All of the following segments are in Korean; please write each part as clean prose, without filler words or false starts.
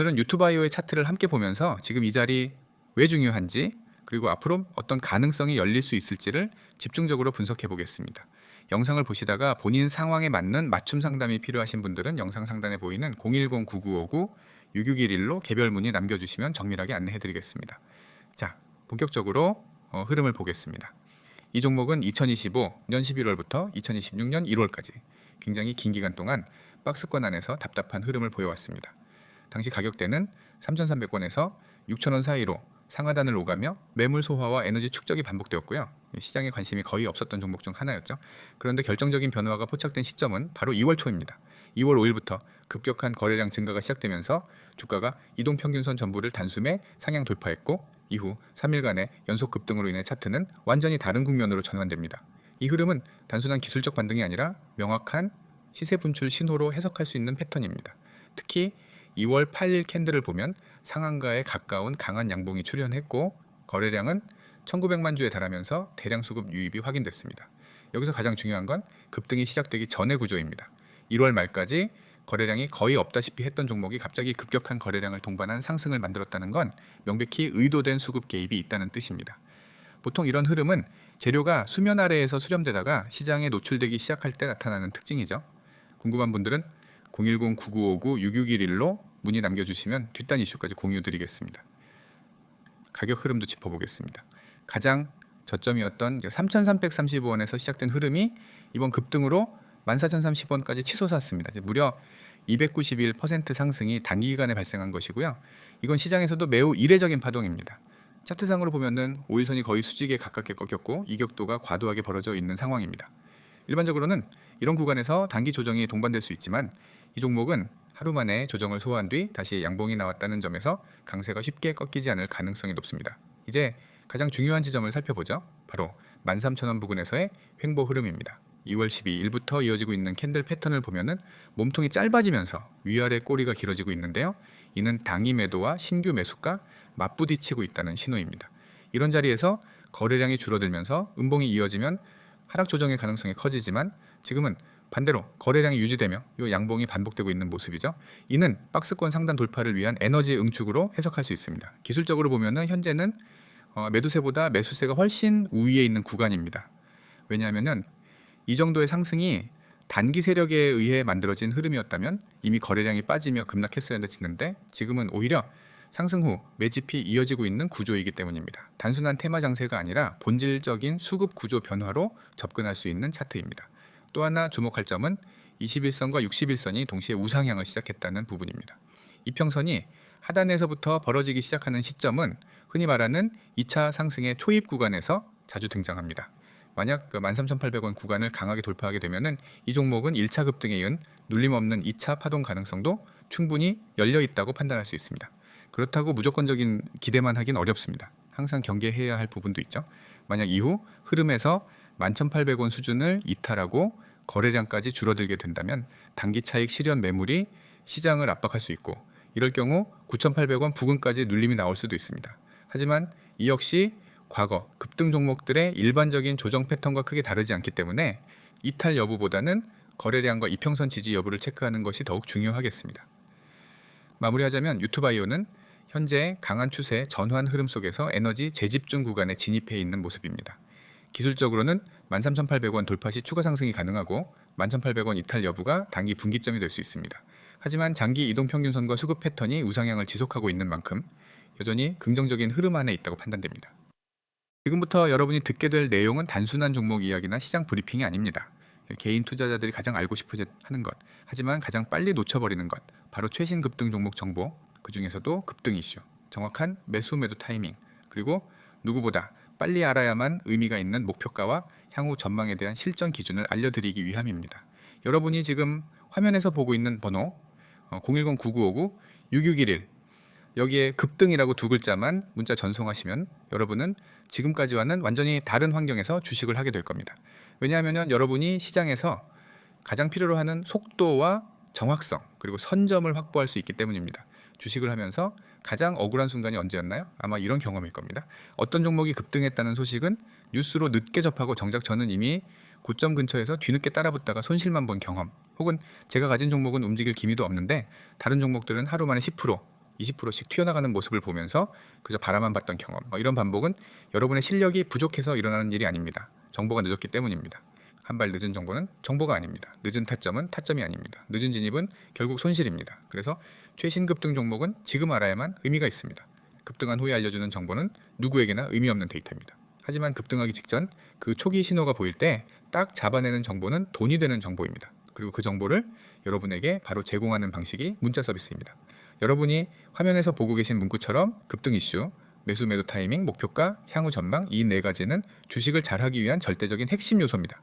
오늘은 유튜바이오의 차트를 함께 보면서 지금 이 자리 왜 중요한지, 그리고 앞으로 어떤 가능성이 열릴 수 있을지를 집중적으로 분석해 보겠습니다. 영상을 보시다가 본인 상황에 맞는 맞춤 상담이 필요하신 분들은 영상 상단에 보이는 010-9959-6611로 개별 문의 남겨주시면 정밀하게 안내해 드리겠습니다. 자, 본격적으로 흐름을 보겠습니다. 이 종목은 2025년 11월부터 2026년 1월까지 굉장히 긴 기간 동안 박스권 안에서 답답한 흐름을 보여왔습니다. 당시 가격대는 3,300원에서 6,000원 사이로 상하단을 오가며 매물 소화와 에너지 축적이 반복되었고요. 시장에 관심이 거의 없었던 종목 중 하나였죠. 그런데 결정적인 변화가 포착된 시점은 바로 2월 초입니다. 2월 5일부터 급격한 거래량 증가가 시작되면서 주가가 이동평균선 전부를 단숨에 상향 돌파했고, 이후 3일간의 연속 급등으로 인해 차트는 완전히 다른 국면으로 전환됩니다. 이 흐름은 단순한 기술적 반등이 아니라 명확한 시세 분출 신호로 해석할 수 있는 패턴입니다. 특히 2월 8일 캔들을 보면 상한가에 가까운 강한 양봉이 출현했고, 거래량은 1900만 주에 달하면서 대량 수급 유입이 확인됐습니다. 여기서 가장 중요한 건 급등이 시작되기 전의 구조입니다. 1월 말까지 거래량이 거의 없다시피 했던 종목이 갑자기 급격한 거래량을 동반한 상승을 만들었다는 건 명백히 의도된 수급 개입이 있다는 뜻입니다. 보통 이런 흐름은 재료가 수면 아래에서 수렴되다가 시장에 노출되기 시작할 때 나타나는 특징이죠. 궁금한 분들은 010-9959-6611로 문의 남겨주시면 뒷단 이슈까지 공유드리겠습니다. 가격 흐름도 짚어보겠습니다. 가장 저점이었던 3,335원에서 시작된 흐름이 이번 급등으로 14,030원까지 치솟았습니다. 무려 291% 상승이 단기간에 발생한 것이고요. 이건 시장에서도 매우 이례적인 파동입니다. 차트상으로 보면은 5일선이 거의 수직에 가깝게 꺾였고 이격도가 과도하게 벌어져 있는 상황입니다. 일반적으로는 이런 구간에서 단기 조정이 동반될 수 있지만 이 종목은 하루 만에 조정을 소화한 뒤 다시 양봉이 나왔다는 점에서 강세가 쉽게 꺾이지 않을 가능성이 높습니다. 이제 가장 중요한 지점을 살펴보죠. 바로 13,000원 부근에서의 횡보 흐름입니다. 2월 12일부터 이어지고 있는 캔들 패턴을 보면은 몸통이 짧아지면서 위아래 꼬리가 길어지고 있는데요. 이는 당위 매도와 신규 매수가 맞부딪히고 있다는 신호입니다. 이런 자리에서 거래량이 줄어들면서 음봉이 이어지면 하락 조정의 가능성이 커지지만 지금은 반대로 거래량이 유지되며 이 양봉이 반복되고 있는 모습이죠. 이는 박스권 상단 돌파를 위한 에너지 응축으로 해석할 수 있습니다. 기술적으로 보면은 현재는 매도세보다 매수세가 훨씬 우위에 있는 구간입니다. 왜냐하면은 이 정도의 상승이 단기 세력에 의해 만들어진 흐름이었다면 이미 거래량이 빠지며 급락했어야 됐는데 지금은 오히려 상승 후 매집이 이어지고 있는 구조이기 때문입니다. 단순한 테마 장세가 아니라 본질적인 수급 구조 변화로 접근할 수 있는 차트입니다. 또 하나 주목할 점은 21선과 61선이 동시에 우상향을 시작했다는 부분입니다. 이평선이 하단에서부터 벌어지기 시작하는 시점은 흔히 말하는 2차 상승의 초입 구간에서 자주 등장합니다. 만약 13,800원 구간을 강하게 돌파하게 되면은 이 종목은 1차 급등에 이은 눌림없는 2차 파동 가능성도 충분히 열려 있다고 판단할 수 있습니다. 그렇다고 무조건적인 기대만 하긴 어렵습니다. 항상 경계해야 할 부분도 있죠. 만약 이후 흐름에서 11,800원 수준을 이탈하고 거래량까지 줄어들게 된다면 단기 차익 실현 매물이 시장을 압박할 수 있고, 이럴 경우 9,800원 부근까지 눌림이 나올 수도 있습니다. 하지만 이 역시 과거 급등 종목들의 일반적인 조정 패턴과 크게 다르지 않기 때문에 이탈 여부보다는 거래량과 이평선 지지 여부를 체크하는 것이 더욱 중요하겠습니다. 마무리하자면 유튜바이오는 현재 강한 추세 전환 흐름 속에서 에너지 재집중 구간에 진입해 있는 모습입니다. 기술적으로는 13,800원 돌파 시 추가 상승이 가능하고 11,800원 이탈 여부가 단기 분기점이 될 수 있습니다. 하지만 장기 이동평균선과 수급 패턴이 우상향을 지속하고 있는 만큼 여전히 긍정적인 흐름 안에 있다고 판단됩니다. 지금부터 여러분이 듣게 될 내용은 단순한 종목 이야기나 시장 브리핑이 아닙니다. 개인 투자자들이 가장 알고 싶어 하는 것, 하지만 가장 빨리 놓쳐버리는 것, 바로 최신 급등 종목 정보, 그 중에서도 급등 이슈, 정확한 매수 매도 타이밍, 그리고 누구보다 빨리 알아야만 의미가 있는 목표가와 향후 전망에 대한 실전 기준을 알려드리기 위함입니다. 여러분이 지금 화면에서 보고 있는 번호 010-9959-6611 여기에 급등이라고 두 글자만 문자 전송하시면 여러분은 지금까지와는 완전히 다른 환경에서 주식을 하게 될 겁니다. 왜냐하면 여러분이 시장에서 가장 필요로 하는 속도와 정확성, 그리고 선점을 확보할 수 있기 때문입니다. 주식을 하면서 가장 억울한 순간이 언제였나요? 아마 이런 경험일 겁니다. 어떤 종목이 급등했다는 소식은 뉴스로 늦게 접하고 정작 저는 이미 고점 근처에서 뒤늦게 따라붙다가 손실만 본 경험, 혹은 제가 가진 종목은 움직일 기미도 없는데 다른 종목들은 하루 만에 10%, 20%씩 튀어나가는 모습을 보면서 그저 바라만 봤던 경험, 이런 반복은 여러분의 실력이 부족해서 일어나는 일이 아닙니다. 정보가 늦었기 때문입니다. 한 발 늦은 정보는 정보가 아닙니다. 늦은 타점은 타점이 아닙니다. 늦은 진입은 결국 손실입니다. 그래서 최신 급등 종목은 지금 알아야만 의미가 있습니다. 급등한 후에 알려주는 정보는 누구에게나 의미 없는 데이터입니다. 하지만 급등하기 직전 그 초기 신호가 보일 때 딱 잡아내는 정보는 돈이 되는 정보입니다. 그리고 그 정보를 여러분에게 바로 제공하는 방식이 문자 서비스입니다. 여러분이 화면에서 보고 계신 문구처럼 급등 이슈, 매수 매도 타이밍, 목표가, 향후 전망, 이 네 가지는 주식을 잘하기 위한 절대적인 핵심 요소입니다.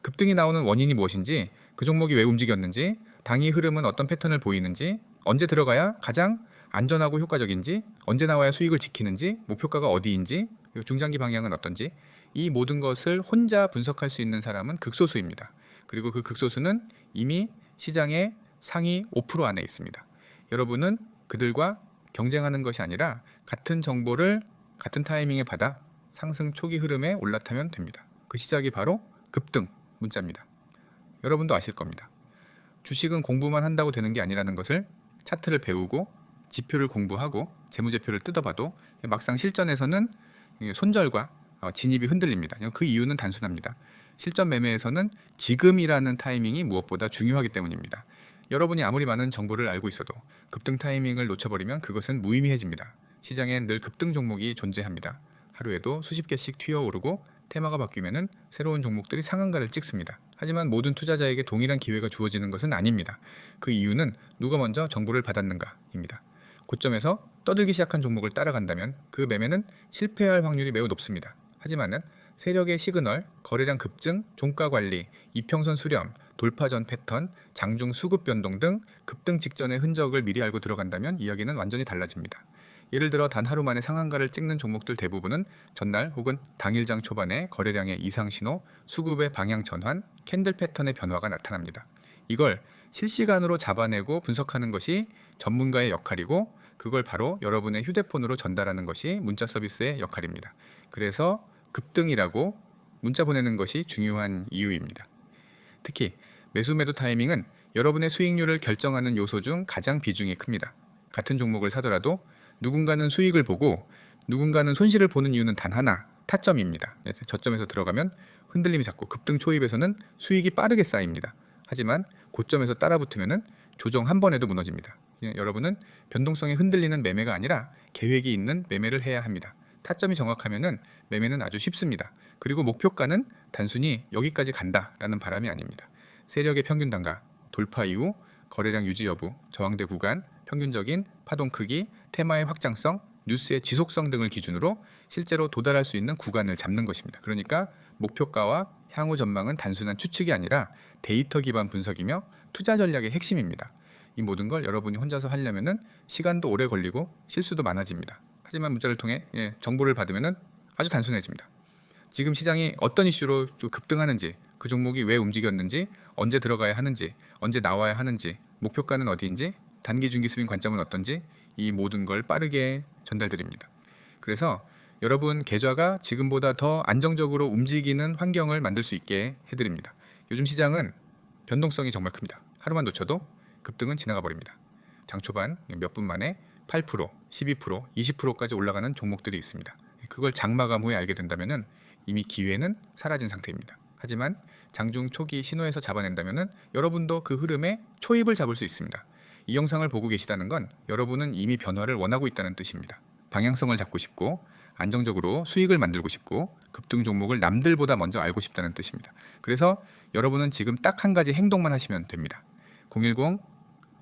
급등이 나오는 원인이 무엇인지, 그 종목이 왜 움직였는지, 당일 흐름은 어떤 패턴을 보이는지, 언제 들어가야 가장 안전하고 효과적인지, 언제 나와야 수익을 지키는지, 목표가가 어디인지, 중장기 방향은 어떤지, 이 모든 것을 혼자 분석할 수 있는 사람은 극소수입니다. 그리고 그 극소수는 이미 시장의 상위 5% 안에 있습니다. 여러분은 그들과 경쟁하는 것이 아니라 같은 정보를 같은 타이밍에 받아 상승 초기 흐름에 올라타면 됩니다. 그 시작이 바로 급등 문자입니다. 여러분도 아실 겁니다. 주식은 공부만 한다고 되는 게 아니라는 것을 차트를 배우고 지표를 공부하고 재무제표를 뜯어봐도 막상 실전에서는 손절과 진입이 흔들립니다. 그 이유는 단순합니다. 실전 매매에서는 지금이라는 타이밍이 무엇보다 중요하기 때문입니다. 여러분이 아무리 많은 정보를 알고 있어도 급등 타이밍을 놓쳐버리면 그것은 무의미해집니다. 시장엔 늘 급등 종목이 존재합니다. 하루에도 수십 개씩 튀어오르고 테마가 바뀌면은 새로운 종목들이 상한가를 찍습니다. 하지만 모든 투자자에게 동일한 기회가 주어지는 것은 아닙니다. 그 이유는 누가 먼저 정보를 받았는가입니다. 고점에서 떠들기 시작한 종목을 따라간다면 그 매매는 실패할 확률이 매우 높습니다. 하지만은 세력의 시그널, 거래량 급증, 종가 관리, 이평선 수렴, 돌파 전 패턴, 장중 수급 변동 등 급등 직전의 흔적을 미리 알고 들어간다면 이야기는 완전히 달라집니다. 예를 들어 단 하루 만에 상한가를 찍는 종목들 대부분은 전날 혹은 당일장 초반에 거래량의 이상 신호, 수급의 방향 전환, 캔들 패턴의 변화가 나타납니다. 이걸 실시간으로 잡아내고 분석하는 것이 전문가의 역할이고, 그걸 바로 여러분의 휴대폰으로 전달하는 것이 문자 서비스의 역할입니다. 그래서 급등이라고 문자 보내는 것이 중요한 이유입니다. 특히 매수 매도 타이밍은 여러분의 수익률을 결정하는 요소 중 가장 비중이 큽니다. 같은 종목을 사더라도 누군가는 수익을 보고 누군가는 손실을 보는 이유는 단 하나, 타점입니다. 저점에서 들어가면 흔들림이 작고 급등 초입에서는 수익이 빠르게 쌓입니다. 하지만 고점에서 따라붙으면 조정 한 번에도 무너집니다. 여러분은 변동성에 흔들리는 매매가 아니라 계획이 있는 매매를 해야 합니다. 타점이 정확하면 매매는 아주 쉽습니다. 그리고 목표가는 단순히 여기까지 간다라는 바람이 아닙니다. 세력의 평균 단가, 돌파 이후 거래량 유지 여부, 저항대 구간, 평균적인 파동 크기, 테마의 확장성, 뉴스의 지속성 등을 기준으로 실제로 도달할 수 있는 구간을 잡는 것입니다. 그러니까 목표가와 향후 전망은 단순한 추측이 아니라 데이터 기반 분석이며 투자 전략의 핵심입니다. 이 모든 걸 여러분이 혼자서 하려면 시간도 오래 걸리고 실수도 많아집니다. 하지만 문자를 통해 정보를 받으면 아주 단순해집니다. 지금 시장이 어떤 이슈로 급등하는지, 그 종목이 왜 움직였는지, 언제 들어가야 하는지, 언제 나와야 하는지, 목표가는 어디인지, 단기 중기 스윙 관점은 어떤지, 이 모든 걸 빠르게 전달드립니다. 그래서 여러분 계좌가 지금보다 더 안정적으로 움직이는 환경을 만들 수 있게 해드립니다. 요즘 시장은 변동성이 정말 큽니다. 하루만 놓쳐도 급등은 지나가 버립니다. 장 초반 몇 분 만에 8%, 12%, 20%까지 올라가는 종목들이 있습니다. 그걸 장마감 후에 알게 된다면 이미 기회는 사라진 상태입니다. 하지만 장중 초기 신호에서 잡아낸다면 여러분도 그 흐름에 초입을 잡을 수 있습니다. 이 영상을 보고 계시다는 건 여러분은 이미 변화를 원하고 있다는 뜻입니다. 방향성을 잡고 싶고 안정적으로 수익을 만들고 싶고 급등 종목을 남들보다 먼저 알고 싶다는 뜻입니다. 그래서 여러분은 지금 딱 한 가지 행동만 하시면 됩니다.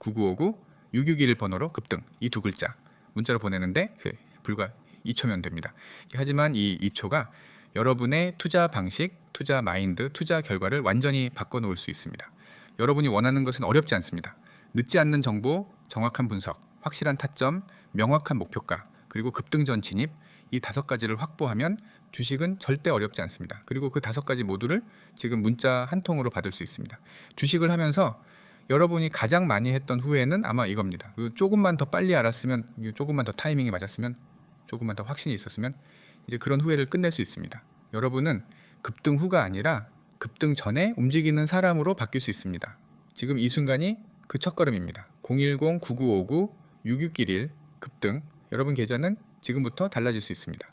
010-9959-6621 번호로 급등, 이 두 글자 문자로 보내는데 불과 2초면 됩니다. 하지만 이 2초가 여러분의 투자 방식, 투자 마인드, 투자 결과를 완전히 바꿔놓을 수 있습니다. 여러분이 원하는 것은 어렵지 않습니다. 늦지 않는 정보, 정확한 분석, 확실한 타점, 명확한 목표가, 그리고 급등 전 진입, 이 5가지를 확보하면 주식은 절대 어렵지 않습니다. 그리고 그 5가지 모두를 지금 문자 한 통으로 받을 수 있습니다. 주식을 하면서 여러분이 가장 많이 했던 후회는 아마 이겁니다. 조금만 더 빨리 알았으면, 조금만 더 타이밍이 맞았으면, 조금만 더 확신이 있었으면 이제 그런 후회를 끝낼 수 있습니다. 여러분은 급등 후가 아니라 급등 전에 움직이는 사람으로 바뀔 수 있습니다. 지금 이 순간이 그 첫걸음입니다. 6611 급등. 여러분 계좌는 지금부터 달라질 수 있습니다.